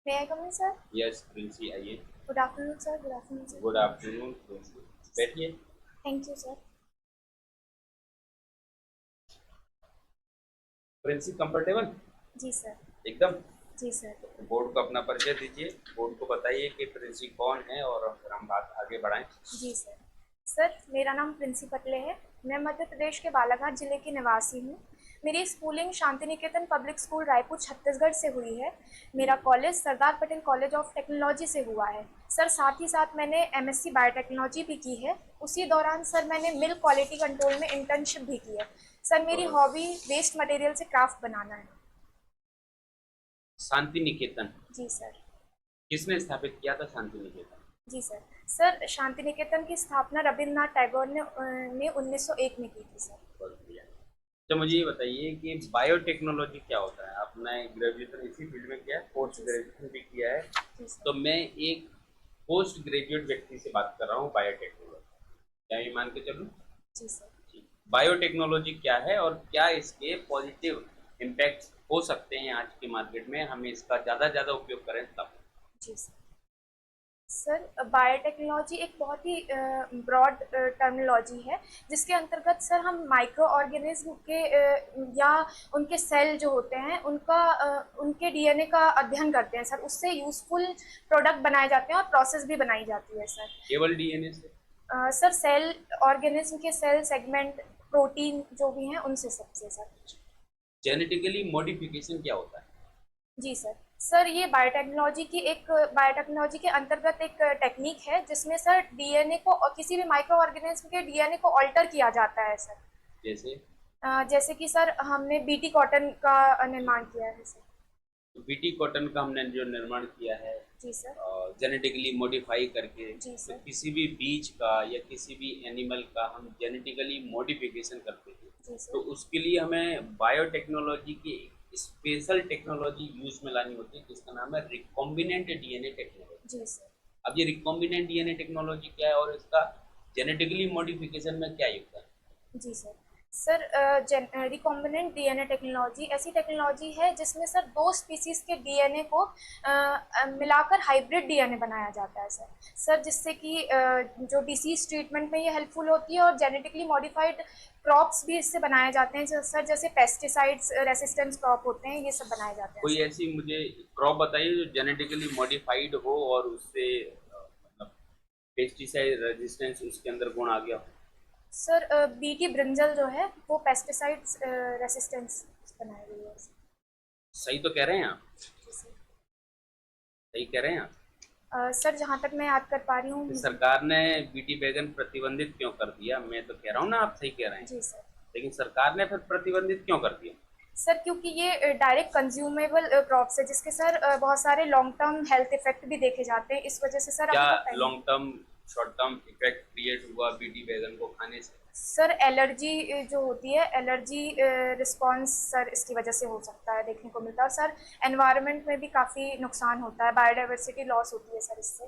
May I come in, sir? Yes Princy आइए। Good afternoon, sir. Good afternoon, sir. Good afternoon Princy, बैठिए। Thank you, sir. Princy comfortable जी sir. एकदम। जी sir. Board को अपना परिचय दीजिए, बोर्ड को बताइए कि प्रिंसी कौन है और फिर हम बात आगे बढ़ाएं। जी सर। सर, मेरा नाम प्रिंसी पटले है। मैं मध्य प्रदेश के बालाघाट जिले की निवासी हूँ। मेरी schooling Shanti Niketan public school Raipur Chhattisgarh से हुई है। मेरा college Sardar Patel college of technology से हुआ है। सर, साथ ही साथ मैंने एमएससी बायोटेक्नोलॉजी भी की है। उसी दौरान सर मैंने मिल्क क्वालिटी कंट्रोल में इंटर्नशिप भी की है। सर, मेरी बहुत हॉबी वेस्ट मटेरियल से क्राफ्ट बनाना है। शांति निकेतन जी सर। किसने स्थापित किया था शांति निकेतन? जी सर। सर, शांति निकेतन की स्थापना रविन्द्रनाथ टैगोर ने 1901 में की थी सर। बहुत बढ़िया। तो मुझे ये बताइए कि बायोटेक्नोलॉजी क्या होता है? आपने ग्रेजुएशन इसी फील्ड में किया है, पोस्ट जी सर। ग्रेजुएशन भी किया है। जी सर। तो मैं एक पोस्ट ग्रेजुएट व्यक्ति से बात कर रहा हूँ बायोटेक्नोलॉजी, क्या ये मान के चलूँ? जी सर। बायोटेक्नोलॉजी क्या है और क्या इसके पॉजिटिव इम्पैक्ट हो सकते हैं आज की मार्केट में, हमें इसका ज़्यादा ज़्यादा उपयोग करें तब। जी सर। सर, बायोटेक्नोलॉजी एक बहुत ही ब्रॉड टर्मिनोलॉजी है, जिसके अंतर्गत सर हम माइक्रो ऑर्गेनिज्म के या उनके सेल जो होते हैं उनके डीएनए का अध्ययन करते हैं सर। उससे यूजफुल प्रोडक्ट बनाए जाते हैं और प्रोसेस भी बनाई जाती है सर। केवल डीएनए से? सर, सेल ऑर्गेनिज्म के सेल सेगमेंट प्रोटीन जो भी हैं उनसे सबसे सर। जेनेटिकली मॉडिफिकेशन क्या होता है? जी सर। सर, ये बायोटेक्नोलॉजी के अंतर्गत एक टेक्निक है जिसमें सर डीएनए को और किसी भी माइक्रो ऑर्गेनिज्म के डीएनए को ऑल्टर किया जाता है सर। जैसे? जैसे कि सर हमने बीटी कॉटन का निर्माण किया है सर। तो बीटी कॉटन का हमने जो निर्माण किया है जी सर। जेनेटिकली मॉडिफाई करके, जी तो सर। किसी भी बीज का या किसी भी एनिमल का हम जेनेटिकली मॉडिफिकेशन करते हैं, जी तो सर। उसके लिए हमें बायोटेक्नोलॉजी की स्पेशल टेक्नोलॉजी यूज में लानी होती है जिसका नाम है रिकॉम्बिनेंट डीएनए टेक्नोलॉजी। जी सर। अब ये रिकॉम्बिनेंट डीएनए टेक्नोलॉजी क्या है और इसका जेनेटिकली मॉडिफिकेशन में क्या योगदान है? जी sir. Sir, recombinant DNA technology ऐसी टेक्नोलॉजी है जिसमें सर दो स्पीसीज के डीएनए को मिलाकर हाइब्रिड डीएनए बनाया जाता है सर। सर, जिससे कि जो डिसीज ट्रीटमेंट में ये हेल्पफुल होती है और जेनेटिकली मॉडिफाइड क्रॉप्स भी इससे बनाए जाते हैं सर। जैसे पेस्टिसाइड्स रेसिस्टेंस क्रॉप होते हैं, ये सब बनाए जाते हैं कोई सर। ऐसी मुझे क्रॉप बताइए जो जेनेटिकली मॉडिफाइड हो और उससे मतलब पेस्टिसाइड रेजिस्टेंस उसके अंदर गुण आ गया हो। सर, बीटी ब्रिंजल जो है वो पेस्टिसाइड्स रेसिस्टेंस बनाई गई है। सही तो कह रहे हैं आप? जी सर। सही कह रहे हैं आप? सर, जहाँ तक मैं याद कर पा रही कि हूँ। सरकार ने बीटी बैगन प्रतिबंधित क्यों कर दिया? मैं तो कह रहा हूँ ना, आप सही कह रहे हैं, जी सर। लेकिन सरकार ने फिर प्रतिबंधित क्यों कर दिया? सर, क्योंकि ये डायरेक्ट कंज्यूमेबल क्रॉप्स है जिसके सर बहुत सारे लॉन्ग टर्म हेल्थ इफेक्ट भी देखे जाते हैं। इस वजह से सर क्या आपको पहले long term short term effect create हुआ बीटी बैगन को खाने से? सर एलर्जी जो होती है, एलर्जी रिस्पॉन्स सर इसकी वजह से हो सकता है, देखने को मिलता है। और सर एनवायरनमेंट में भी काफ़ी नुकसान होता है, बायोडाइवर्सिटी लॉस होती है सर इससे।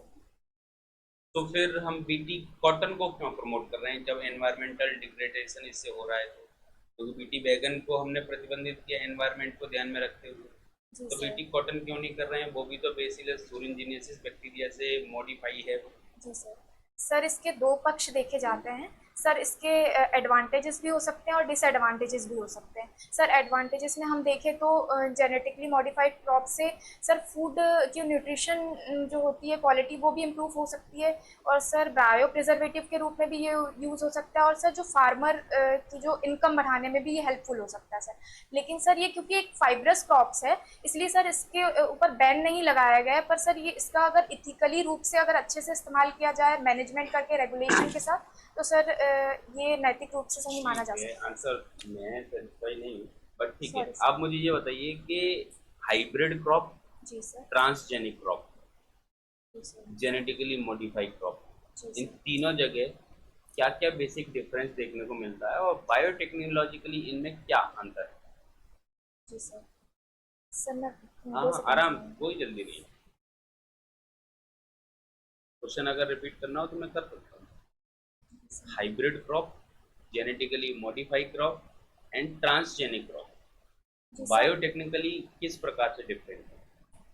तो फिर हम बीटी कॉटन को क्यों प्रमोट कर रहे हैं जब एनवायरमेंटल डिग्रेडेशन इससे हो रहा है? तो बीटी बैगन को हमने प्रतिबंधित किया एनवायरमेंट को ध्यान में रखते हुए, जी तो सर। बीटी कॉटन क्यों नहीं कर रहे हैं? वो भी तो बेसिलस thuringiensis बैक्टीरिया से मॉडिफाई है वो। जी सर। सर, इसके दो पक्ष देखे जाते हैं सर। इसके एडवांटेजेस भी हो सकते हैं और डिसएडवांटेजेस भी हो सकते हैं सर। एडवांटेजेस में हम देखें तो जेनेटिकली मॉडिफाइड क्रॉप से सर फूड की न्यूट्रिशन जो होती है क्वालिटी वो भी इम्प्रूव हो सकती है। और सर बायो प्रिजर्वेटिव के रूप में भी ये यूज़ हो सकता है। और सर जो फार्मर की जो इनकम बढ़ाने में भी ये हेल्पफुल हो सकता है सर। लेकिन सर ये क्योंकि एक फाइब्रस क्रॉप्स है, इसलिए सर इसके ऊपर बैन नहीं लगाया गया है। पर सर ये इसका अगर इथिकली रूप से अगर अच्छे से इस्तेमाल किया जाए मैनेजमेंट करके रेगुलेशन के साथ, तो सर ये नैतिक रूप से सही माना जा ठीक है, सकता है। आंसर मैं सेटिस्फाई नहीं हूँ, बट ठीक है। Sorry sir. आप मुझे ये बताइए कि हाइब्रिड क्रॉप, जी सर। ट्रांसजेनिक क्रॉप, जी सर। जेनेटिकली मॉडिफाइड क्रॉप, जी इन सर। तीनों जगह क्या क्या बेसिक डिफरेंस देखने को मिलता है और बायोटेक्नोलॉजिकली इनमें क्या अंतर है? जी सर। सर, मैं हाँ दो हाँ, सेकंड आराम, में। कोई जल्दी नहीं। क्वेश्चन अगर रिपीट करना हो तो मैं कर सकता हूँ। Hybrid crop, genetically modified crop and transgenic crop जी सर। बायोटेक्निकली किस प्रकार से डिफरेंट है?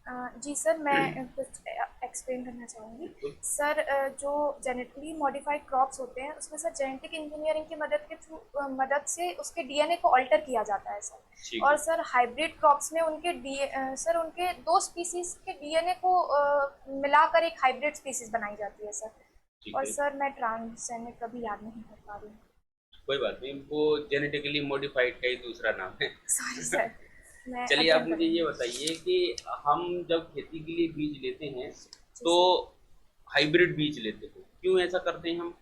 जी सर, मैं कुछ एक्सप्लेन करना चाहूँगी। बिल्कुल। सर जो जेनेटिकली मॉडिफाइड क्रॉप्स होते हैं उसमें सर जेनेटिक इंजीनियरिंग की मदद के थ्रू मदद से उसके डीएनए को अल्टर किया जाता है सर। ठीक और है। सर हाइब्रिड क्रॉप्स में सर उनके दो स्पीसीज के डीएनए को मिलाकर एक हाइब्रिड स्पीसीज बनाई जाती है सर। ठीक और है। सर मैं ट्रांसजेंडर कभी याद नहीं कर पा रही हूँ। कोई बात नहीं, वो जेनेटिकली मॉडिफाइड का ही दूसरा नाम है। सॉरी सर, मैं चलिए, आप अगेन मुझे ये करूँगी। बताइए कि हम जब खेती के लिए बीज लेते हैं जी तो सर। हाइब्रिड बीज लेते हैं, क्यों ऐसा करते हैं हम?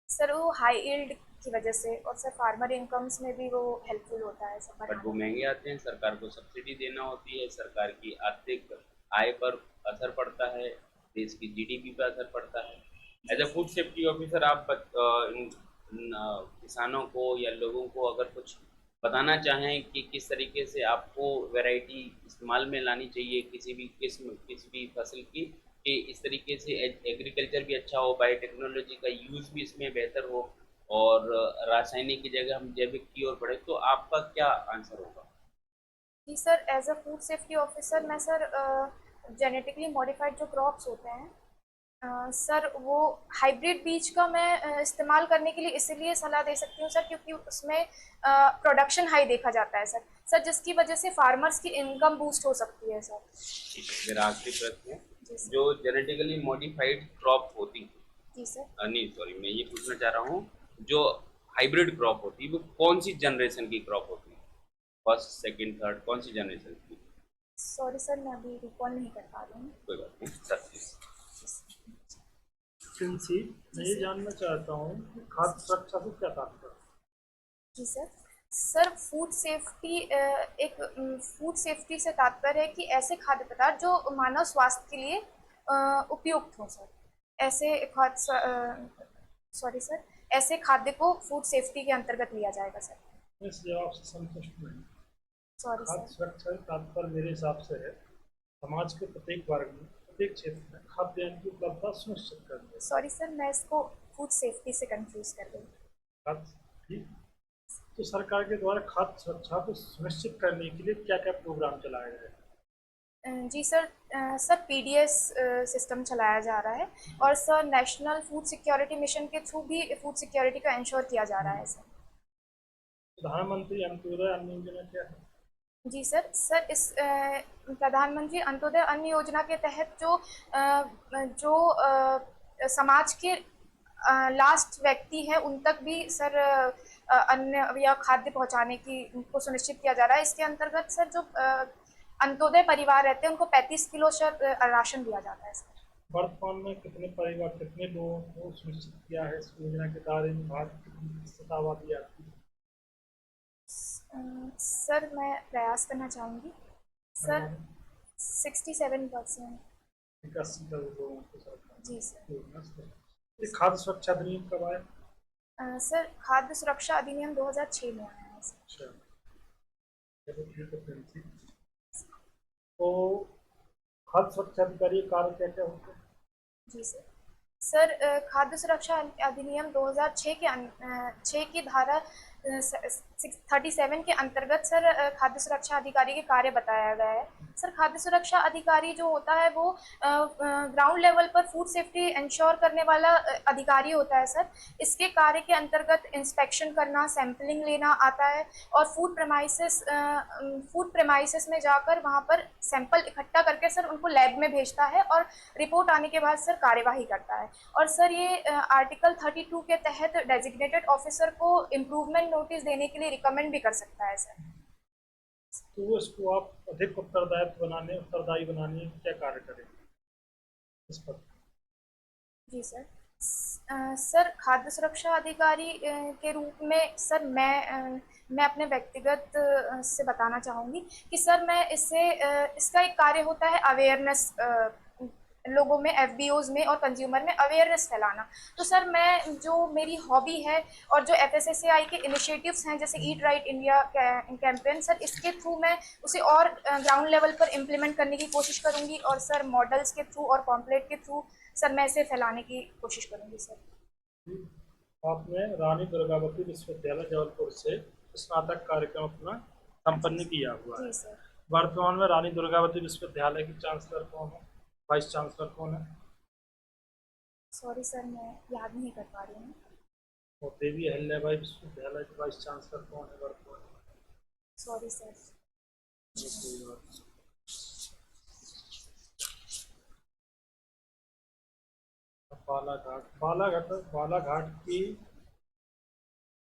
सर वो हाई यील्ड की वजह से, और सर फार्मर इनकम्स में भी वो हेल्पफुल होता है सब बट वो बढ़ाने में। महंगे आते हैं, सरकार को सब्सिडी देना होती है, सरकार की आर्थिक आय पर असर पड़ता है, देश की जीडीपी पर असर पड़ता है। एज जी अ सर। फूड सेफ्टी ऑफिसर आप किसानों को या लोगों को अगर कुछ बताना चाहें कि किस तरीके से आपको वैरायटी इस्तेमाल में लानी चाहिए किसी भी किस्म किसी भी फसल की, कि इस तरीके से एग्रीकल्चर भी अच्छा हो, बायोटेक्नोलॉजी का यूज़ भी इसमें बेहतर हो और रासायनिक की जगह हम जैविक की ओर बढ़े, तो आपका क्या आंसर होगा? जी sir, as a food safety officer मैं सर जेनेटिकली मॉडिफाइड जो क्रॉप्स होते हैं सर वो हाइब्रिड बीज का मैं इस्तेमाल करने के लिए इसीलिए सलाह दे सकती हूँ सर, क्योंकि उसमें प्रोडक्शन हाई देखा जाता है सर। सर जिसकी वजह से फार्मर्स की इनकम बूस्ट हो सकती है सर। ठीक है, मेरा आखिरी प्रश्न है, जी सर। जो जेनेटिकली मॉडिफाइड क्रॉप होती है, जी सर। नहीं सॉरी, मैं ये पूछना चाह रहा हूँ, जो हाइब्रिड क्रॉप होती है वो कौन सी जनरेशन की क्रॉप होती है? फर्स्ट, सेकंड, थर्ड, कौन सी जनरेशन की? सॉरी सर, मैं अभी रिकॉल नहीं कर पा रही हूँ। कोई बात नहीं सर, प्लीज। जी सर। प्रिंसी, जी मैं ये सर। जानना चाहता हूँ कि खाद्य सुरक्षा से क्या तात्पर्य है? जी सर। सर फूड सेफ्टी से तात्पर्य है कि ऐसे खाद्य पदार्थ जो मानव स्वास्थ्य के लिए उपयुक्त हों सर। ऐसे खाद्य सॉरी सर, ऐसे खाद्य को फूड सेफ्टी के अंतर्गत लिया जाएगा सर। मैं इस जवाब से संतुष्ट नहीं। सॉरी खाद्य सर। सुरक्षा का तात्पर्य मेरे हिसाब से है समाज के प्रत्येक वर्ग में, प्रत्येक क्षेत्र में खाद्यान्न की उपलब्धता सुनिश्चित करना। सॉरी सर, मैं इसको फूड सेफ्टी से कंफ्यूज कर गई। खाद्य ठीक। तो सरकार के द्वारा खाद्य सुरक्षा को सुनिश्चित करने के लिए क्या क्या प्रोग्राम चलाए गए हैं? जी सर, सर पीडीएस सिस्टम चलाया जा रहा है, और sir national food security mission के थ्रू भी फूड सिक्योरिटी का इंश्योर किया जा रहा है सर। प्रधानमंत्री अंत्योदय अन्न योजना क्या है? जी सर। सर इस प्रधानमंत्री अंत्योदय अन्न योजना के तहत समाज के लास्ट व्यक्ति है उन तक भी सर अन्न या खाद्य पहुंचाने की को सुनिश्चित किया जा रहा है। इसके अंतर्गत सर जो अंत्योदय परिवार रहते हैं उनको 35 किलो सर राशन दिया जाता है सर। वर्तमान में कितने परिवार, कितने लोगों को सुनिश्चित किया है इस योजना के दायरे में? भारत की कितनी प्रतिशत आबादी आती है? सर मैं प्रयास करना चाहूँगी सर। 67%। 81 करोड़ लोगों को सरकार जी सर। योजना से। ये खाद्य सुरक्षा अधिनियम कब आया? सर खाद्य सुरक्षा अधिनियम 2006 में आया है सर। अच्छा, चलो ठीक है प्रिंसी। तो खाद्य सुरक्षा अधिकारी का कार्य क्या क्या होता है? जी सर। सर खाद्य सुरक्षा अधिनियम 2006 के 6 की धारा 37 के अंतर्गत सर खाद्य सुरक्षा अधिकारी के कार्य बताया गया है। सर खाद्य सुरक्षा अधिकारी जो होता है वो ग्राउंड लेवल पर फूड सेफ्टी इंश्योर करने वाला अधिकारी होता है सर। इसके कार्य के अंतर्गत इंस्पेक्शन करना, सैंपलिंग लेना आता है, और फूड प्रेमाइसिस में जाकर वहाँ पर सैंपल इकट्ठा करके सर उनको लैब में भेजता है, और रिपोर्ट आने के बाद सर कार्यवाही करता है। और सर ये आर्टिकल 32 के तहत डेजिग्नेटेड ऑफिसर को इम्प्रूवमेंट नोटिस देने के लिए रिकमेंड भी कर सकता है सर। तो इसको आप अधिक उत्तरदायी बनाने में क्या कार्य करेंगे इस पर? जी सर। सर खाद्य सुरक्षा अधिकारी के रूप में सर मैं अपने व्यक्तिगत से बताना चाहूँगी कि सर मैं इसका एक कार्य होता है अवेयरनेस, लोगों में, एफबीओज में और कंज्यूमर में अवेयरनेस फैलाना। तो सर मैं जो मेरी हॉबी है और जो एफएसएसएआई के इनिशिएटिव्स हैं जैसे ईट राइट इंडिया कैंपेन सर, इसके थ्रू मैं उसे और ग्राउंड लेवल पर इम्प्लीमेंट करने की कोशिश करूँगी, और सर मॉडल्स के थ्रू और पॉम्पलेट के थ्रू सर मैं इसे फैलाने की कोशिश करूँगी सर। आपने रानी दुर्गावती विश्वविद्यालय जबलपुर से स्नातक कार्यक्रम अपना जी संपन्न किया हुआ है। जी सर। वर्तमान में रानी दुर्गावती विश्वविद्यालय की चांसलर कौन है, वाइस चांसलर कौन है? सॉरी सर, मैं याद नहीं कर पा रही हूँ। और देवी अहिल्याबाई विश्वविद्यालय के वाइस चांसलर कौन है वर्तमान में? Sorry sir. कोई बात नहीं। बालाघाट की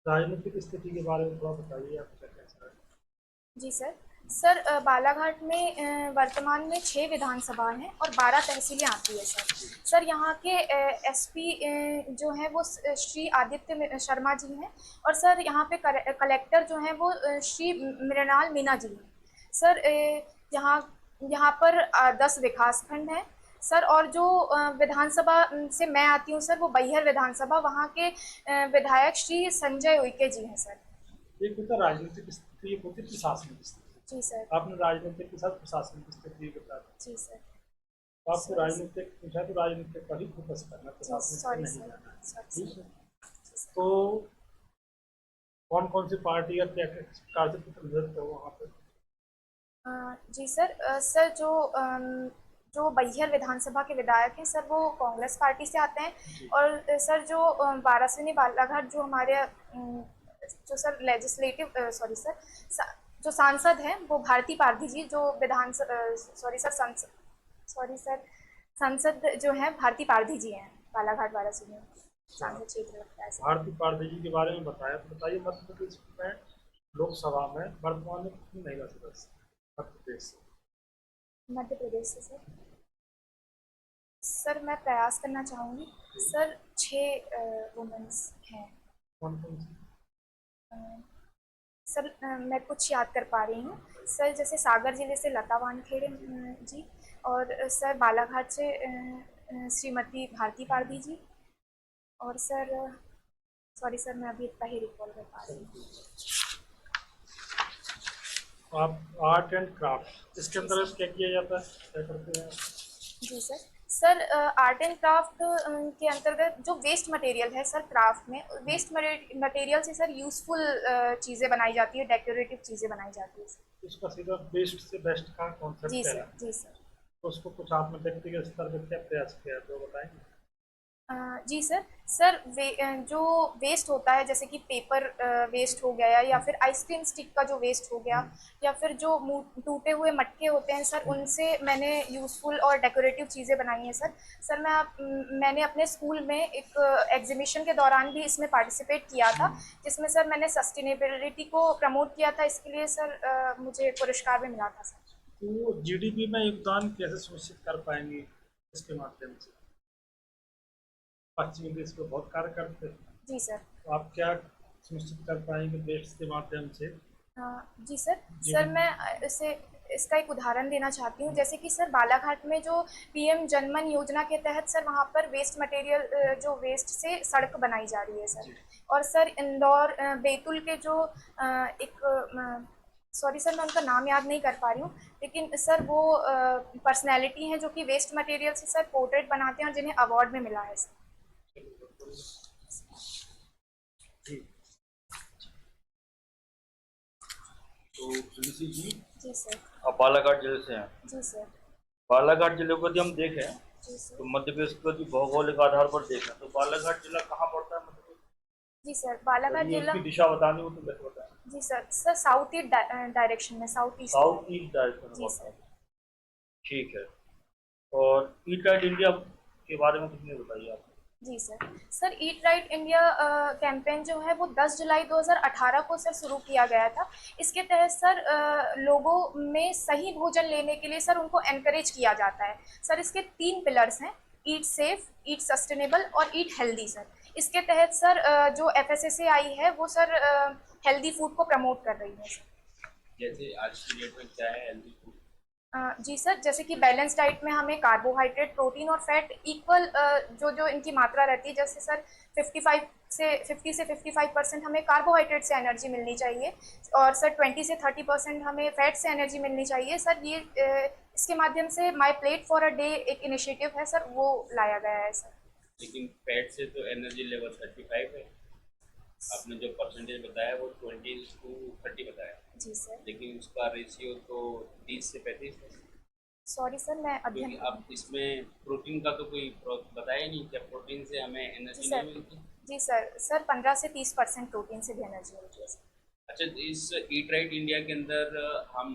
राजनीतिक स्थिति के बारे में थोड़ा बताइए, आप क्या कहना है? जी सर। सर बालाघाट में वर्तमान में 6 विधानसभा हैं और 12 तहसीलें आती है सर। सर यहाँ के एसपी जो हैं वो श्री आदित्य शर्मा जी हैं, और सर यहाँ पे कलेक्टर जो हैं वो श्री मृणाल मीना जी हैं। सर यहाँ यहाँ पर 10 विकासखंड हैं सर, और जो विधानसभा से मैं आती हूँ सर, वो बैहर विधानसभा, वहाँ के विधायक श्री संजय उइके जी हैं सर। एक होता राजनीतिक स्थिति, एक होती प्रशासनिक स्थिति। जी सर। आपने राजनीतिक के साथ प्रशासनिक स्थिति बता दी। जी सर। तो आपको राजनीतिक पूछा तो राजनीतिक पर ही फोकस करना, प्रशासनिक पर सॉरी नहीं सर। जाना है। सॉरी ठीक है। सर। तो कौन कौन सी पार्टी या क्या किस प्रकार से प्रतिनिधित्व है वहाँ पे? जी सर। सर जो बैहर विधानसभा के विधायक हैं सर, वो कांग्रेस पार्टी से आते हैं, और सर जो वारासिनी बालाघाट जो हमारे जो सर लेजिस्लेटिव सॉरी सर जो सांसद हैं वो भारती पारधी जी, जो संसद जो है भारती पारधी जी हैं, बालाघाट वारासिनी सांसद क्षेत्र लगता है सर। भारती पारधी जी के बारे में बताया, तो बताइए मध्य प्रदेश में लोकसभा में वर्तमान में कितनी महिला सदस्य मध्य प्रदेश से? मध्य प्रदेश से सर मैं प्रयास करना चाहूँगी सर, 6 वुमेन्स हैं। कौन कौन सी? सर मैं कुछ याद कर पा रही हूँ सर, जैसे सागर जिले से लता वानखेड़े जी, और सर बालाघाट से श्रीमती भारती पारधी जी, और सर सॉरी सर, मैं अभी इतना ही रिकॉल कर पा रही हूँ। आप आर्ट एंड क्राफ्ट, इसके अंदर क्या किया जाता है, क्या करते हैं? जी sir. Sir art and craft के अंतर्गत जो वेस्ट मटेरियल है सर, क्राफ्ट में वेस्ट मटेरियल से सर यूज़फुल चीज़ें बनाई जाती है, डेकोरेटिव चीज़ें बनाई जाती है सर। उसका सीधा बेस्ट से बेस्ट का जी कॉन्सेप्ट है। सर। जी सर। तो उसको कुछ आपने व्यक्तिगत स्तर पर क्या प्रयास किया तो बताएंगे? जी सर। सर जो वेस्ट होता है, जैसे कि पेपर वेस्ट हो गया, या फिर आइसक्रीम स्टिक का जो वेस्ट हो गया, या फिर जो टूटे हुए मटके होते हैं सर, उनसे मैंने यूज़फुल और डेकोरेटिव चीज़ें बनाई हैं सर। सर मैंने अपने स्कूल में एक एग्जीबिशन के दौरान भी इसमें पार्टिसिपेट किया था, जिसमें सर मैंने सस्टेनेबिलिटी को प्रमोट किया था। इसके लिए सर मुझे पुरस्कार भी मिला था सर। तो जीडीपी में योगदान कैसे सुनिश्चित कर पाएंगे इसके माध्यम से? पश्चिमी देश को बहुत कार्य करते हैं। जी सर। तो आप क्या सुनिश्चित कर पाएंगे देश के माध्यम से? जी सर। सर मैं इसका एक उदाहरण देना चाहती हूँ, जैसे कि सर बालाघाट में जो पीएम जनमन योजना के तहत सर वहाँ पर वेस्ट मटेरियल जो वेस्ट से सड़क बनाई जा रही है सर। और सर इंदौर बैतूल के जो एक सॉरी सर, मैं उनका नाम याद नहीं कर पा रही हूँ, लेकिन सर वो पर्सनैलिटी हैं जो कि वेस्ट मटेरियल से सर पोर्ट्रेट बनाते हैं और जिन्हें अवार्ड में मिला है सर। तो तुलसी जी, जी सर। आप बालाघाट जिले से हैं। जी सर। बालाघाट जिले को यदि हम देखें जी सर। तो मध्य प्रदेश को यदि भौगोलिक आधार पर देखें तो बालाघाट जिला कहाँ पड़ता है मध्य प्रदेश? जी सर। बालाघाट यदि जिला, उसकी दिशा बतानी हो तो कैसे बताएं? जी sir, sir south east direction में, साउथ ईस्ट डायरेक्शन में जी पड़ता सर। है। ठीक है। और ईट राइट इंडिया के बारे में कुछ नहीं बताइए आप? जी sir. Sir eat right India campaign जो है वो 10 जुलाई 2018 को सर शुरू किया गया था। इसके तहत सर लोगों में सही भोजन लेने के लिए सर उनको एनकरेज किया जाता है। सर इसके 3 पिलर्स हैं, ईट सेफ, ईट सस्टेनेबल और ईट हेल्दी सर। इसके तहत सर जो FSSAI है वो सर हेल्दी फूड को प्रमोट कर रही है सर। जैसे आज की डेट में क्या है हेल्दी फूड? जी सर, जैसे कि बैलेंस डाइट में हमें कार्बोहाइड्रेट, प्रोटीन और फैट इक्वल जो इनकी मात्रा रहती है, जैसे सर 50 से 55% हमें कार्बोहाइड्रेट से एनर्जी मिलनी चाहिए, और सर 20 से 30% हमें फैट से एनर्जी मिलनी चाहिए सर। ये इसके माध्यम से माई प्लेट फॉर अ डे एक इनिशिएटिव है सर, वो लाया गया है सर। लेकिन फैट से तो एनर्जी लेवल 35 है। आपने जो परसेंटेज बताया वो 20:30 बताया, जी सर। लेकिन उसका रेशियो तो 30 से 35 है। सॉरी सर, मैं अध्ययन क्योंकि अब इसमें प्रोटीन का तो कोई बताया ही नहीं, क्या प्रोटीन से हमें जी एनर्जी सर। नहीं मिलती? जी सर, सर 15 से 30% प्रोटीन से भी एनर्जी मिलती है सर। अच्छा, इस ईट राइट इंडिया के अंदर हम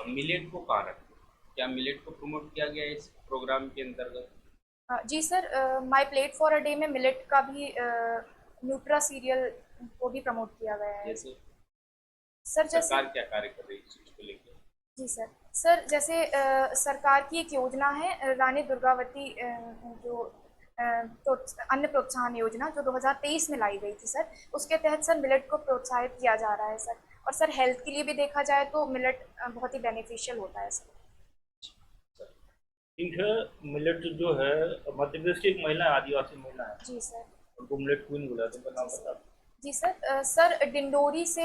मिलेट को कहाँ रखते हैं? क्या मिलेट को प्रमोट किया गया है इस प्रोग्राम के अंतर्गत? जी sir, my plate for a day में मिलेट का भी न्यूट्रा सीरियल को भी प्रमोट किया गया है जैसे सर। जैसे सरकार क्या कार्य कर रही है इस चीज़ को लेकर? जी सर। सर जैसे सरकार की एक योजना है रानी दुर्गावती जो अन्न प्रोत्साहन योजना जो 2023 में लाई गई थी सर, उसके तहत सर मिलेट को प्रोत्साहित किया जा रहा है सर। और सर हेल्थ के लिए भी देखा जाए तो मिलेट बहुत ही बेनिफिशियल होता है सर। ठीक है। मिलेट जो है मध्य प्रदेश की एक महिला है, आदिवासी महिला है, जी सर। उनको मिलेट क्वीन बोला, तो उनका नाम जी बता सर। जी सर, सर डिंडोरी से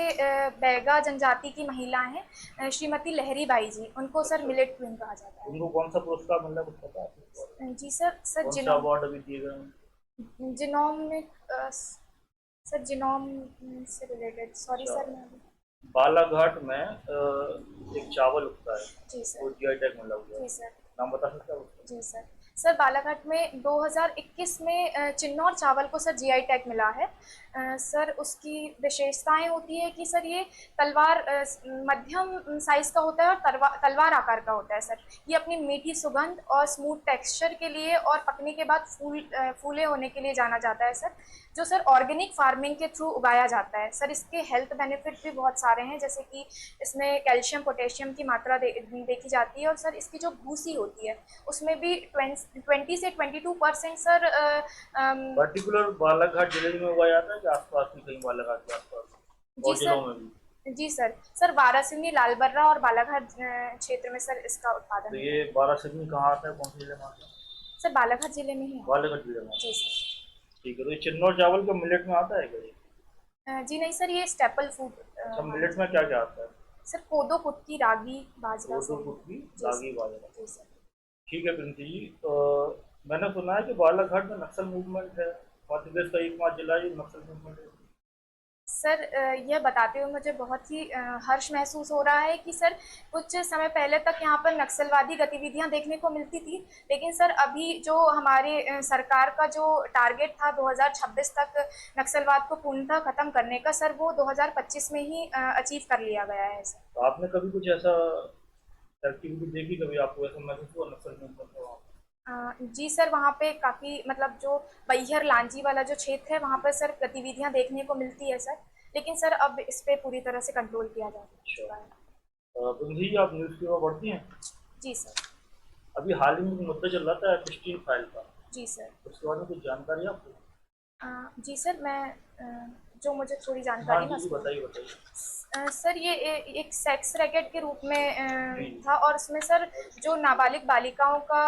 बैगा जनजाति की महिला हैं श्रीमती लहरी बाई जी, उनको सर अच्छा, मिलेट क्वीन कहा जाता है। उनको कौन सा पुरस्कार मिला, कुछ पता है आपको? जी सर। सर कौन सा जिनोम अवार्ड अभी दिए गए हैं? जिनोमिक सर जिनोम से रिलेटेड, सॉरी अच्छा, सर मैं बालाघाट में एक चावल उगता है, जी सर। वो जीआई टैग मिला हुआ है, जी सर। नाम बता सकते हैं उसका? जी सर। सर बालाघाट में 2021 में चिन्नौर चावल को सर जीआई टैग मिला है। सर उसकी विशेषताएं होती है कि सर ये तलवार मध्यम साइज़ का होता है और तलवार आकार का होता है सर। ये अपनी मीठी सुगंध और स्मूथ टेक्सचर के लिए और पकने के बाद फूले होने के लिए जाना जाता है सर, जो सर ऑर्गेनिक फार्मिंग के थ्रू उगाया जाता है सर। इसके हेल्थ बेनिफिट भी बहुत सारे हैं, जैसे कि इसमें कैल्शियम पोटेशियम की मात्रा देखी जाती है और सर इसकी जो भूसी होती है उसमें भी 20 से 22% सर पर्टिकुलर बालाघाट जिले में उगाया जाता है कि आसपास में कहीं, बालाघाट के आसपास जी और जिलों सर। में भी? जी सर। सर वारासिवनी, लालबर्रा और बालाघाट क्षेत्र में सर इसका उत्पादन तो होता ये है। बारासिवनी कहाँ आता है, कौन से जिले में आता है? सर बालाघाट जिले में ही आता बालाघाट जिले में है। आता जी है। सर। ठीक है, तो ये चिन्नौर चावल का मिलेट में आता है क्या ये? जी नहीं सर, ये स्टेपल फूड अच्छा, मिलेट में क्या क्या आता है? सर कोदो, कुटकी, रागी, बाजरा कोदो, सर। कुटकी, जी रागी, सर। बाजरा। जी सर। ठीक है प्रिंसी जी, मैंने सुना है कि बालाघाट में नक्सल मूवमेंट है, मध्य प्रदेश का एकमात्र जिला ये नक्सल मूवमेंट है। सर यह बताते हुए मुझे बहुत ही हर्ष महसूस हो रहा है कि सर कुछ समय पहले तक यहाँ पर नक्सलवादी गतिविधियाँ देखने को मिलती थी, लेकिन सर अभी जो हमारे सरकार का जो टारगेट था 2026 तक नक्सलवाद को पूर्णतः खत्म करने का, सर वो 2025 में ही अचीव कर लिया गया है सर। तो आपने कभी कुछ ऐसा एक्टिविटी देखी, कभी आपको ऐसा महसूस हुआ नक्सल मूवमेंट का वहाँ? जी सर, वहाँ पे काफ़ी मतलब जो बैहर लांजी वाला जो क्षेत्र है वहाँ पर सर गतिविधियाँ देखने को मिलती है सर, लेकिन सर अब इस पे पूरी तरह से कंट्रोल किया जा चुका है। प्रिंसी जी, आप न्यूज़ पेपर पढ़ती हैं? जी सर। अभी हाल ही में एक मुद्दा चल रहा था एप्स्टीन फाइल का, जी सर। उसके बारे में कुछ जानकारी है आपको? जी सर, मैं जो मुझे थोड़ी हाँ जानकारी जी मैं जी, उसको बताइए बताइए। सर ये एक सेक्स रैकेट के रूप में जी। था और उसमें सर जो नाबालिग बालिकाओं का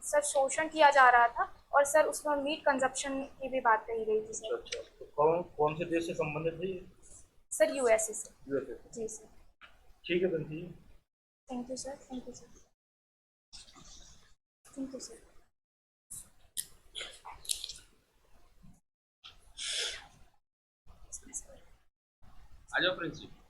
सर शोषण किया जा रहा था और सर उसमें मीट कंजप्शन की भी बात कही गई थी अच्छा सर। अच्छा, तो कौन कौन से देश से संबंधित है ये? सर यूएसए से। यूएसए। जी सर। ठीक है Princy ji. Thank you sir. Thank you sir. Thank you sir. आ जाओ प्रिंसिपल।